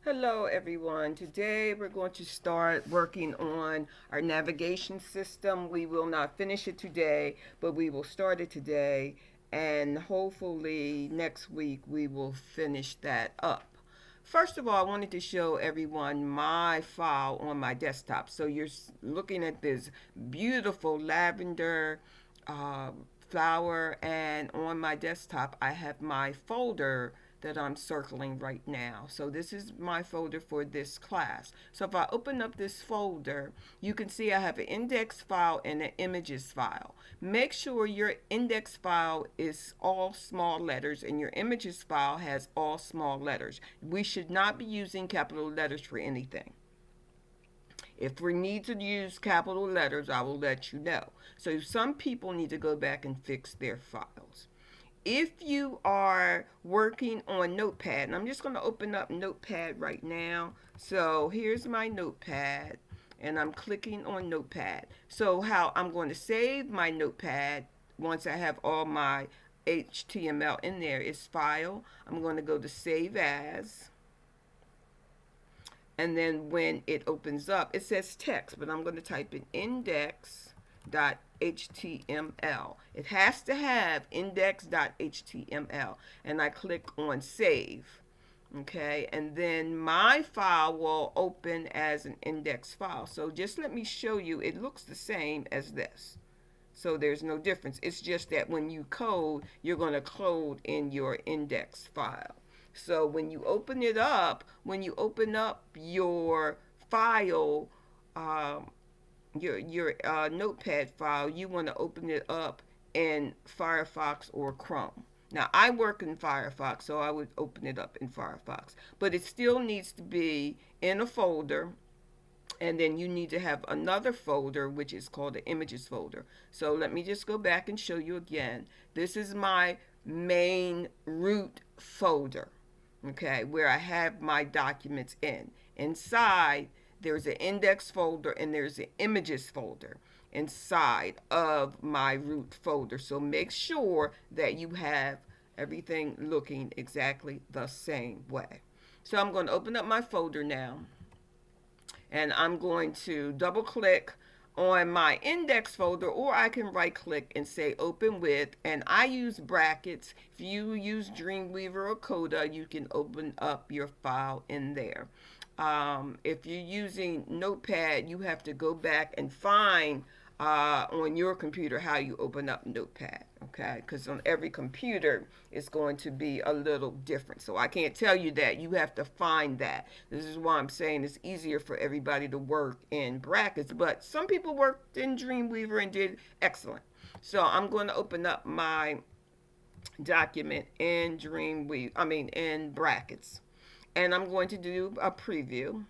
Hello everyone. Today we're going to start working on our navigation system. We will not finish it today, but we will start it today, and hopefully next week we will finish that up. First of all, I wanted to show everyone my file on my desktop. So you're looking at this beautiful lavender uh, flower, and on my desktop I have my folder that I'm circling right now. So this is my folder for this class. So if I open up this folder, you can see I have an index file and an images file. Make sure your index file is all small letters and your images file has all small letters. We should not be using capital letters for anything. If we need to use capital letters, I will let you know. So some people need to go back and fix their files. If you are working on Notepad, and I'm just going to open up Notepad right now. So here's my Notepad, and I'm clicking on Notepad. So how I'm going to save my Notepad once I have all my HTML in there is File. I'm going to go to Save As, and then when it opens up, it says text, but I'm going to type in index.html. It has to have index.html, and I click on save. Okay, and then my file will open as an index file. So just let me show you, it looks the same as this. So there's no difference. It's just that when you code, you're going to code in your index file. So when you open up your file, um, your Notepad file, you want to open it up in Firefox or Chrome. Now I work in Firefox, so I would open it up in Firefox, but it still needs to be in a folder, and then you need to have another folder which is called the images folder. So let me just go back and show you again. This is my main root folder, okay, where I have my documents in. Inside there's an index folder and there's an images folder inside of my root folder. So make sure that you have everything looking exactly the same way. So I'm going to open up my folder now, and I'm going to double click on my index folder, or I can right click and say open with, and I use brackets. If you use Dreamweaver or Coda, you can open up your file in there. If you're using Notepad, you have to go back and find on your computer how you open up Notepad, okay? Because on every computer it's going to be a little different. So I can't tell you that. You have to find that. This is why I'm saying it's easier for everybody to work in brackets, but some people worked in Dreamweaver and did excellent. So I'm going to open up my document in Dreamweaver, I mean in brackets. And I'm going to do a preview,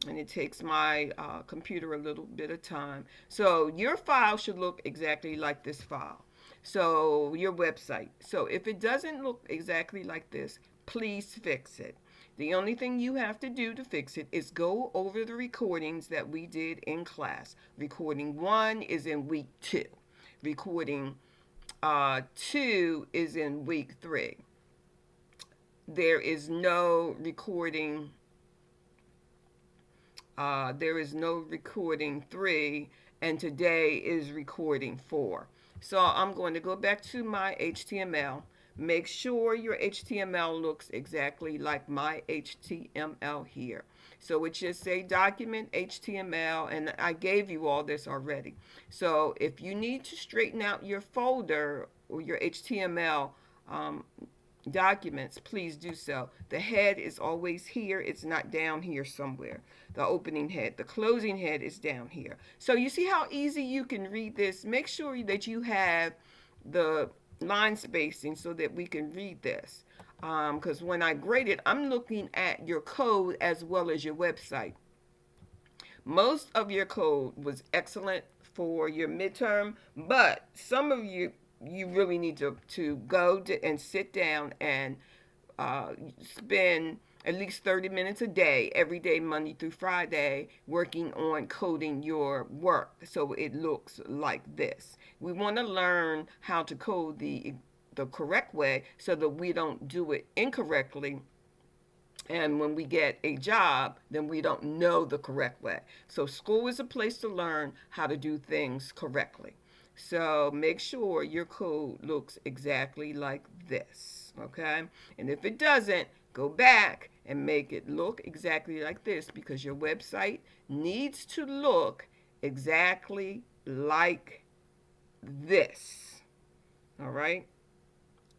and it takes my computer a little bit of time. So your file should look exactly like this file. So your website. So if it doesn't look exactly like this, please fix it. The only thing you have to do to fix it is go over the recordings that we did in class. Recording 1 is in week 2. Recording 2 is in week 3. There is no recording there is no recording 3, and today is recording 4. So I'm going to go back to my HTML. Make sure your HTML looks exactly like my HTML here. So it should say document HTML, and I gave you all this already. So if you need to straighten out your folder or your HTML documents, please do so. The head is always here, it's not down here somewhere. The opening head, the closing head is down here. So you see how easy you can read this. Make sure that you have the line spacing so that we can read this. Because when I grade it, I'm looking at your code as well as your website. Most of your code was excellent for your midterm, but some of you really need to go to, and sit down and spend at least 30 minutes a day, every day, Monday through Friday, working on coding your work so it looks like this. We want to learn how to code the correct way so that we don't do it incorrectly And when we get a job, then we don't know the correct way. So school is a place to learn how to do things correctly. So make sure your code looks exactly like this, okay? And if it doesn't, go back and make it look exactly like this, because your website needs to look exactly like this. All right?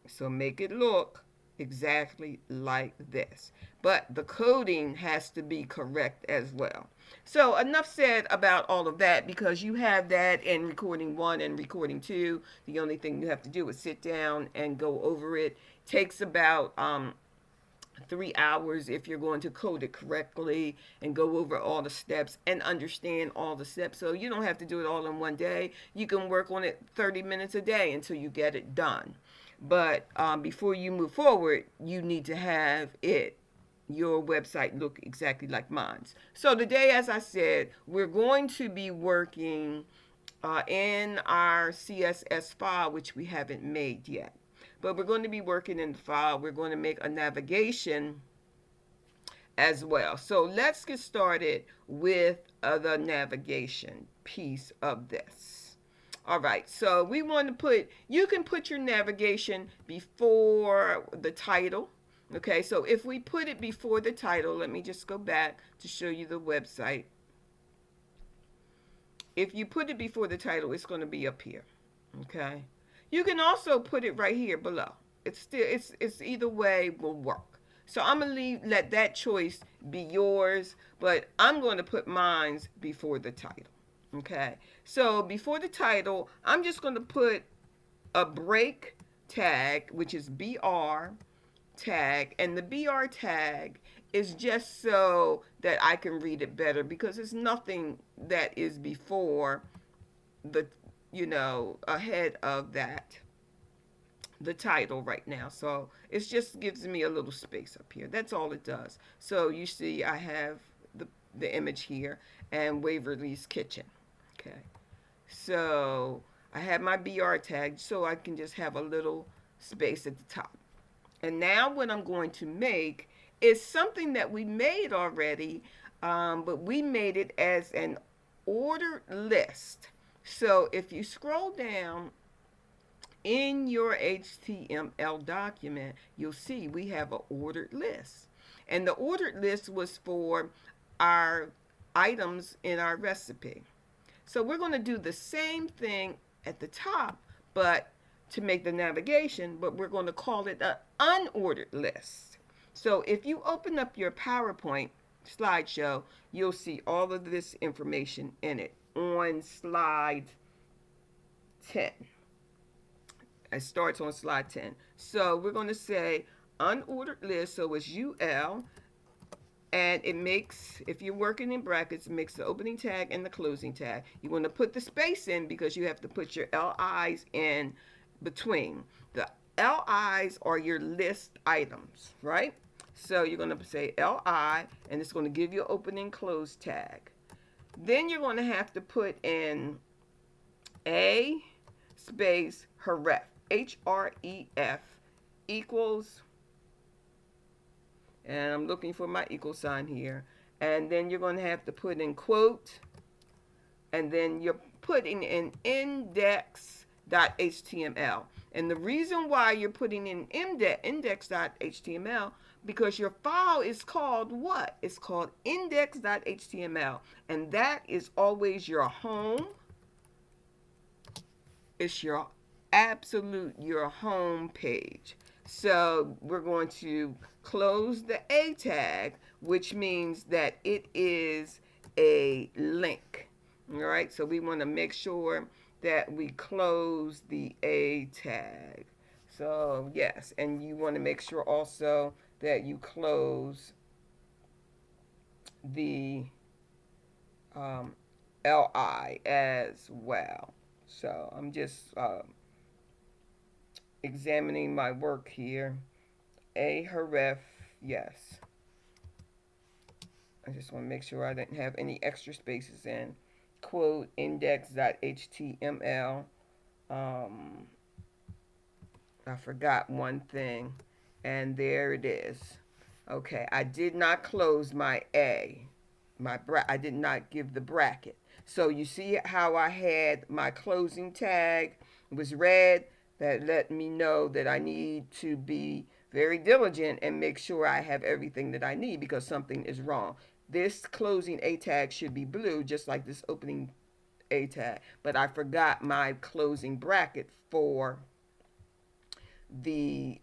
So make it look exactly like this. But the coding has to be correct as well. So enough said about all of that, because you have that in recording 1 and recording 2. The only thing you have to do is sit down and go over it. Takes about 3 hours if you're going to code it correctly and go over all the steps and understand all the steps. So you don't have to do it all in one day. You can work on it 30 minutes a day until you get it done. But before you move forward, you need to have your website look exactly like mine's. So today, as I said, we're going to be working in our CSS file, which we haven't made yet. But we're going to be working in the file. We're going to make a navigation as well. So let's get started with the navigation piece of this. All right, so we want to you can put your navigation before the title. Okay, so if we put it before the title, let me just go back to show you the website. If you put it before the title, it's going to be up here. Okay, you can also put it right here below. It's either way will work. So I'm gonna let that choice be yours, but I'm going to put mine before the title. Okay, so before the title, I'm just going to put a break tag, which is BR tag, and the BR tag is just so that I can read it better, because it's nothing that is before the, ahead of that, the title right now. So it just gives me a little space up here. That's all it does. So you see I have the image here and Waverly's Kitchen. Okay. So I have my BR tag so I can just have a little space at the top. And now what I'm going to make is something that we made already, but we made it as an ordered list. So if you scroll down in your HTML document, you'll see we have an ordered list. And the ordered list was for our items in our recipe. So we're going to do the same thing at the top, but to make the navigation, but we're going to call it an unordered list. So if you open up your PowerPoint slideshow, you'll see all of this information in it on slide 10. It starts on slide 10. So we're going to say unordered list, so it's UL, and it makes, if you're working in brackets, it makes the opening tag and the closing tag. You want to put the space in because you have to put your LIs in between. The LIs are your list items, right? So you're going to say LI, and it's going to give you an opening close tag. Then you're going to have to put in a space href, href equals, and I'm looking for my equal sign here, and then you're going to have to put in quote, and then you're putting in index.html. And the reason why you're putting in index.html, because your file is called what? It's called index.html, and that is always your home. It's your home page. So we're going to close the A tag, which means that it is a link. All right, so we want to make sure that we close the A tag. So yes, and you want to make sure also that you close the LI as well. So I'm just examining my work here. A href, yes. I just want to make sure I didn't have any extra spaces in. Quote index.html. I forgot one thing, and there it is. Okay, I did not close my A. I did not give the bracket. So you see how I had my closing tag was red. That let me know that I need to be very diligent and make sure I have everything that I need because something is wrong. This closing A tag should be blue, just like this opening A tag. But I forgot my closing bracket for the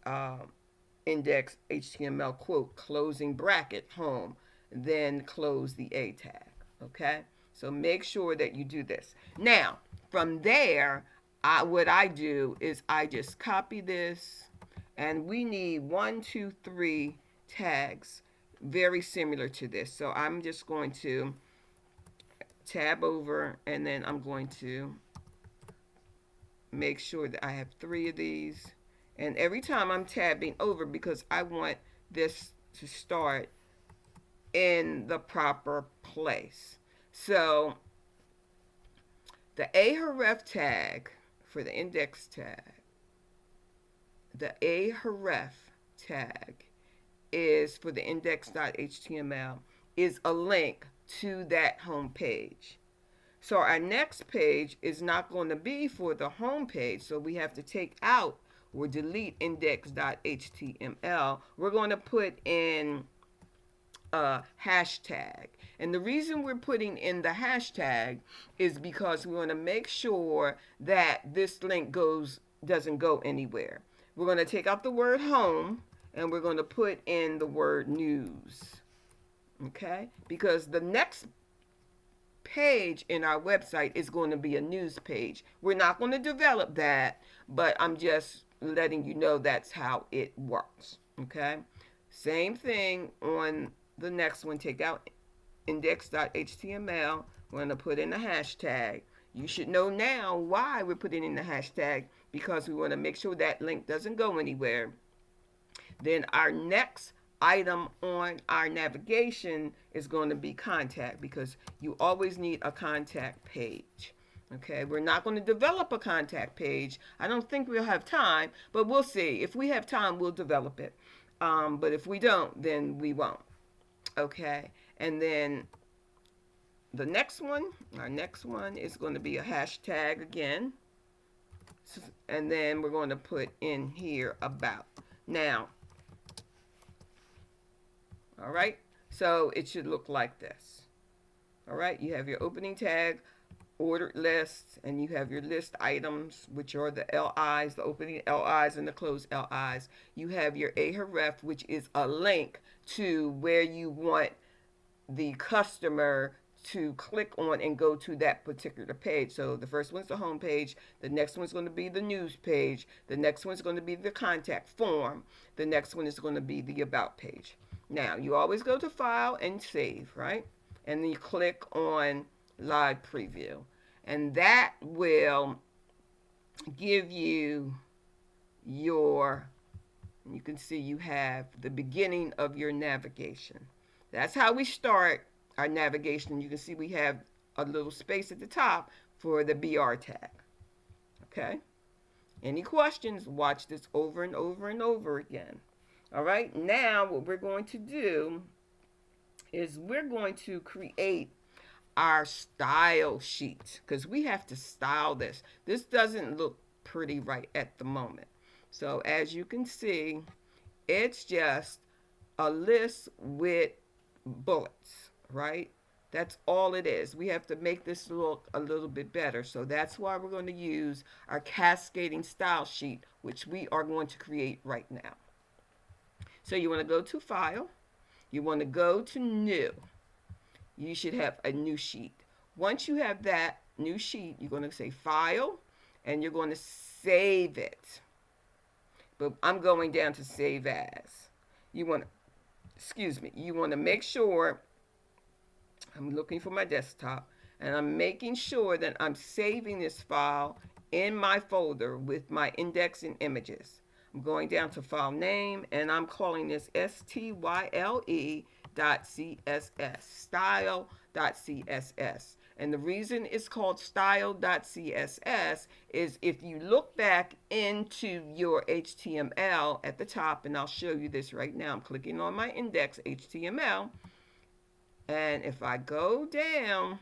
index HTML quote closing bracket home, then close the A tag. Okay, so make sure that you do this. Now, from there, what I do is I just copy this, and we need 1, 2, 3 tags very similar to this. So I'm just going to tab over, and then I'm going to make sure that I have 3 of these. And every time I'm tabbing over because I want this to start in the proper place. So the ahref tag for the index tag, the ahref tag is for the index.html is a link to that home page. So our next page is not going to be for the home page, so we have to take out or delete index.html. We're going to put in a hashtag. And the reason we're putting in the hashtag is because we want to make sure that this link doesn't go anywhere. We're going to take out the word home and we're going to put in the word news. Okay? Because the next page in our website is going to be a news page. We're not going to develop that, but I'm just letting you know that's how it works. Okay? Same thing on the next one. Take out index.html. We're going to put in a hashtag. You should know now why we're putting in the hashtag, because we want to make sure that link doesn't go anywhere. Then our next item on our navigation is going to be contact, because you always need a contact page. Okay, we're not going to develop a contact page. I don't think we'll have time, but we'll see. If we have time, we'll develop it. But if we don't, then we won't. Okay, and then our next one is going to be a hashtag again. And then we're going to put in here about. Now, all right, so it should look like this. All right, you have your opening tag, ordered lists, and you have your list items, which are the LIs, the opening LIs and the closed LIs. You have your ahref, which is a link to where you want the customer to click on and go to that particular page. So the first one's the home page, the next one's going to be the news page, the next one's going to be the contact form, the next one is going to be the about page. Now, you always go to file and save, right? And then you click on live preview. And that will give you you can see you have the beginning of your navigation. That's how we start our navigation. You can see we have a little space at the top for the BR tag. Okay? Any questions? Watch this over and over and over again. All right? Now what we're going to do is we're going to create our style sheet, because we have to style this. This doesn't look pretty right at the moment. So as you can see, it's just a list with bullets, right? That's all it is. We have to make this look a little bit better. So that's why we're going to use our cascading style sheet, which we are going to create right now. So you want to go to File. You want to go to New. You should have a new sheet. Once you have that new sheet, you're going to say File, and you're going to save it. But I'm going down to Save As. You want to make sure, I'm looking for my desktop, and I'm making sure that I'm saving this file in my folder with my index and images. I'm going down to File Name, and I'm calling this style.css, style.css. And the reason it's called style.css is if you look back into your HTML at the top, and I'll show you this right now. I'm clicking on my index HTML. And if I go down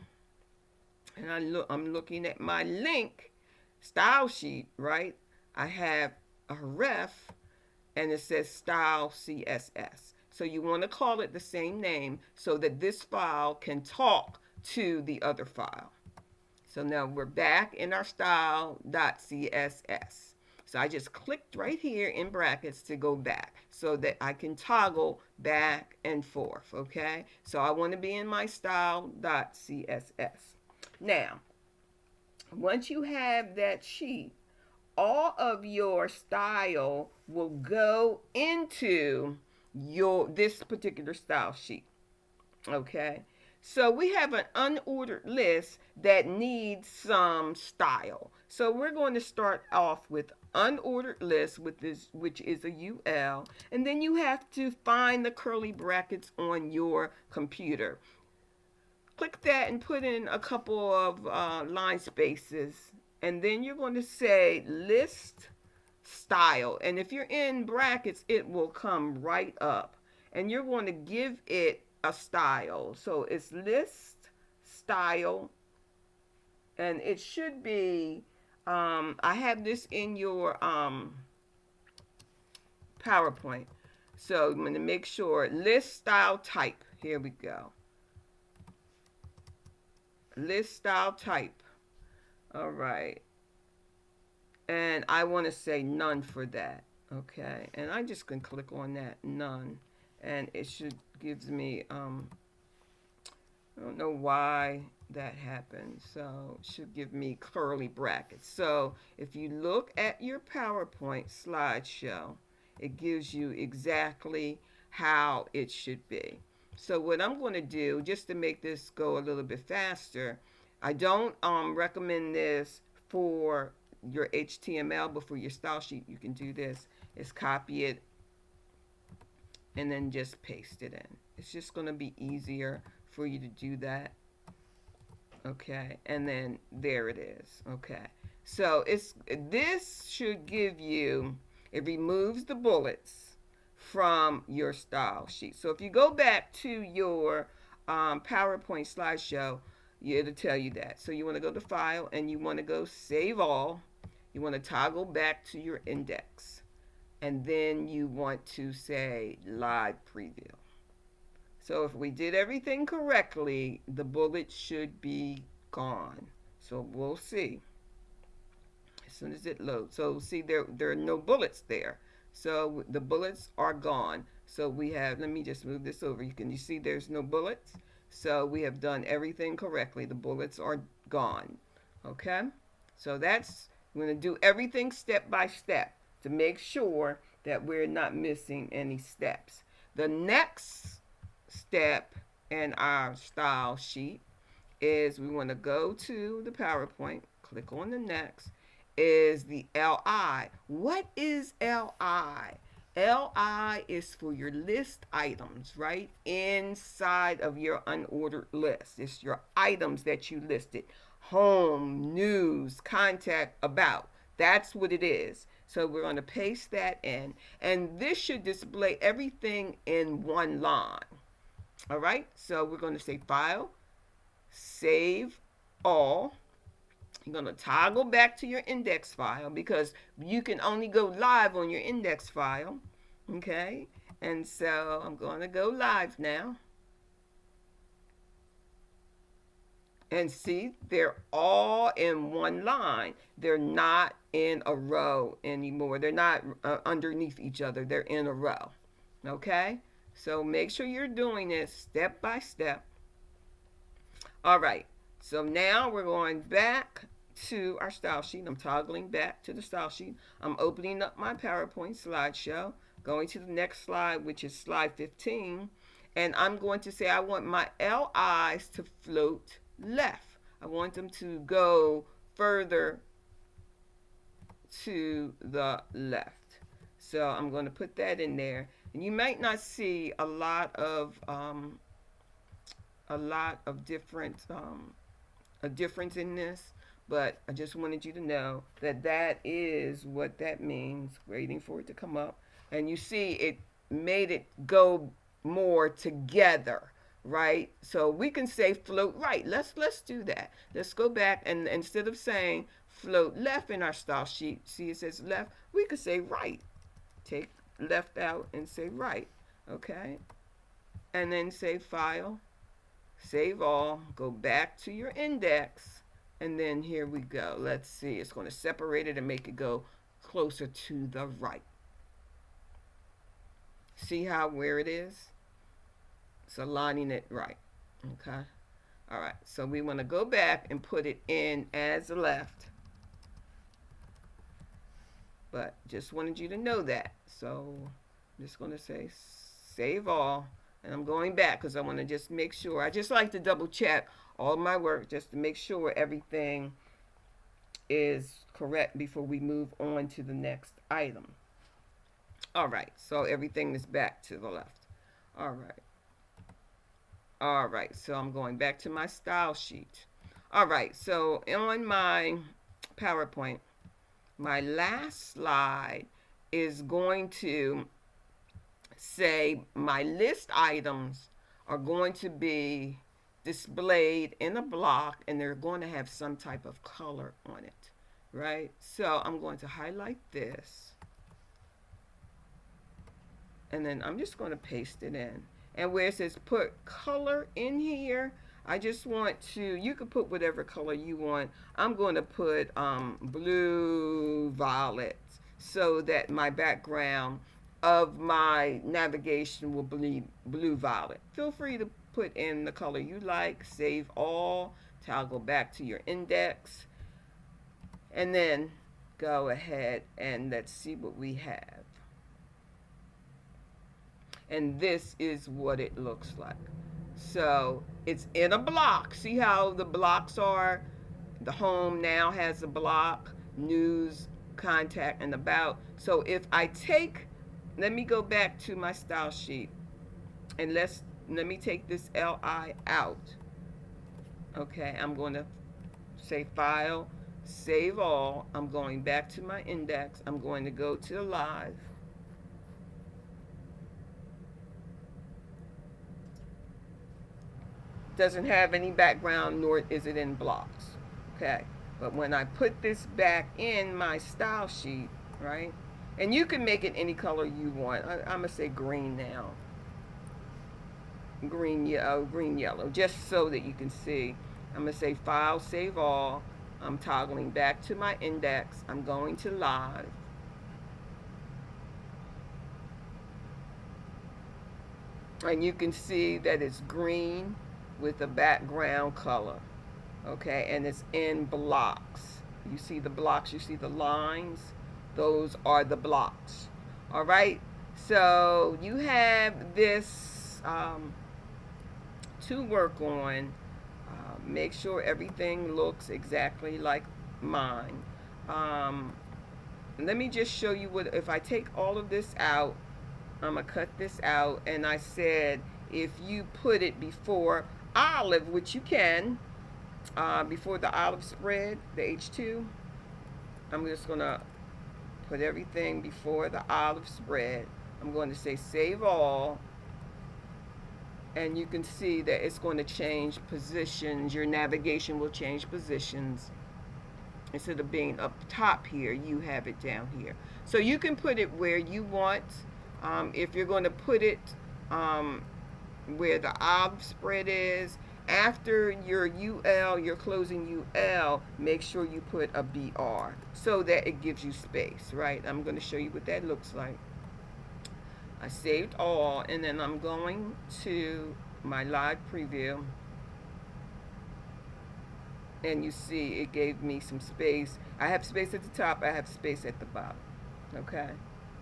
and I'm looking at my link style sheet, right? I have a ref and it says style CSS. So you want to call it the same name so that this file can talk to the other file. So now we're back in our style.css. So I just clicked right here in brackets to go back so that I can toggle back and forth, okay? So I want to be in my style.css. Now, once you have that sheet, all of your style will go into this particular style sheet. Okay, so we have an unordered list that needs some style. So we're going to start off with unordered list with this, which is a UL, and then you have to find the curly brackets on your computer. Click that and put in a couple of line spaces, and then you're going to say list style, and if you're in brackets it will come right up, and you're going to give it a style. So it's list style, and it should be I have this in your PowerPoint, so I'm going to make sure list style type. Here we go. List style type. All right, and I want to say none for that. Okay, and I just can click on that none, and it should gives me I don't know why that happened, so it should give me curly brackets. So if you look at your PowerPoint slideshow, it gives you exactly how it should be. So what I'm going to do, just to make this go a little bit faster, I don't recommend this for your HTML, but for your style sheet you can do this, is copy it and then just paste it in. It's just going to be easier for you to do that. Okay, and then there it is. Okay, so this should give you, it removes the bullets from your style sheet. So if you go back to your PowerPoint slideshow, it'll tell you that. So you want to go to file and you want to go save all. You want to toggle back to your index, and then you want to say live preview. So if we did everything correctly, the bullets should be gone. So we'll see as soon as it loads. So see, there are no bullets there. So the bullets are gone. So we have, let me just move this over. You see there's no bullets. So we have done everything correctly. The bullets are gone. Okay? So that's, we're going to do everything step by step to make sure that we're not missing any steps. The next step in our style sheet is we want to go to the PowerPoint, click on the next, is the LI. What is LI? LI is for your list items, right? Inside of your unordered list. It's your items that you listed. Home, news, contact, about. That's what it is. So we're going to paste that in. And this should display everything in one line. All right, so we're going to say file, save all. You're going to toggle back to your index file because you can only go live on your index file. Okay, and so I'm going to go live now. And see, they're all in one line. They're not in a row anymore. They're not underneath each other. They're in a row. Okay? So make sure you're doing this step by step. All right. So now we're going back to our style sheet. I'm toggling back to the style sheet. I'm opening up my PowerPoint slideshow, going to the next slide, which is slide 15. And I'm going to say I want my LIs to float left. I want them to go further to the left. So I'm going to put that in there. And you might not see a lot of different a difference in this, but I just wanted you to know that that is what that means. Waiting for it to come up. And you see it made it go more together, right? So we can say float right. Let's do that. Let's go back, and instead of saying float left in our style sheet, see it says left, we could say right. Take left out and say right. Okay? And then say file, save all, go back to your index, and then here we go. Let's see. It's going to separate it and make it go closer to the right. See how where it is? It's aligning it right. Okay. All right. So we want to go back and put it in as left. But just wanted you to know that. So I'm just going to say save all. And I'm going back because I want to just make sure. I just like to double check all my work just to make sure everything is correct before we move on to the next item. All right, so everything is back to the left. All right. All right, so I'm going back to my style sheet. All right, so on my PowerPoint, my last slide is going to say my list items are going to be displayed in a block, and they're going to have some type of color on it, right? So I'm going to highlight this, and then I'm just going to paste it in. And where it says put color in here, I just want to, you can put whatever color you want. I'm going to put blue violet so that my background of my navigation will be blue violet. Feel free to put in the color you like, save all, toggle back to your index, and then go ahead and let's see what we have. And this is what it looks like. So it's in a block. See how the blocks are? The home now has a block, news, contact, and about. So if I take, let me go back to my style sheet, and let me take this LI out. Okay, I'm going to say file, save all. I'm going back to my index. I'm going to go to live. Doesn't have any background, nor is it in blocks. Okay, but when I put this back in my style sheet, right, and you can make it any color you want. I'm gonna say green now, green yellow, just so that you can see. I'm gonna say file, save all. I'm toggling back to my index. I'm going to live. And you can see that it's green with a background color, okay, and it's in blocks. You see the blocks, you see the lines, those are the blocks. All right, so you have this to work on. Make sure everything looks exactly like mine. Let me just show you what, if I take all of this out, I'm gonna cut this out, and I said if you put it before olive, which you can, before the olive spread, the H2, I'm just gonna put everything before the olive spread. I'm going to say save all, and you can see that it's going to change positions. Your navigation will change positions. Instead of being up top here, you have it down here. So you can put it where you want. If you're going to put it where the olive spread is, after your UL, your closing UL, make sure you put a BR so that it gives you space, right? I'm going to show you what that looks like. I saved all, and then I'm going to my live preview, and you see it gave me some space. I have space at the top, I have space at the bottom, okay?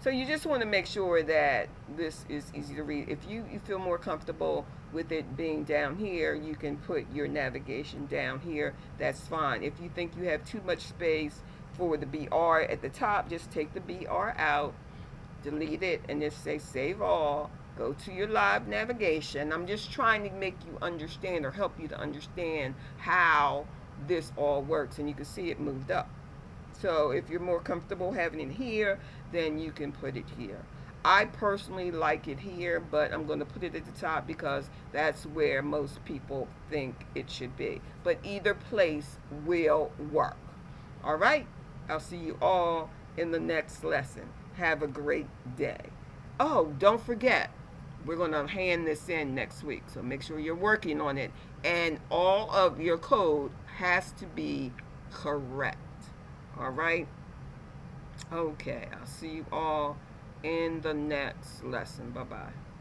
So you just want to make sure that this is easy to read. If you feel more comfortable with it being down here, you can put your navigation down here. That's fine. If you think you have too much space for the BR at the top, just take the BR out, delete it, and just say save all. Go to your live navigation. I'm just trying to make you understand, or help you to understand how this all works, and you can see it moved up. So if you're more comfortable having it here, then you can put it here. I personally like it here, but I'm going to put it at the top because that's where most people think it should be. But either place will work. All right? I'll see you all in the next lesson. Have a great day. Oh, don't forget, we're going to hand this in next week. So make sure you're working on it. And all of your code has to be correct. All right? Okay, I'll see you all in the next lesson. Bye-bye.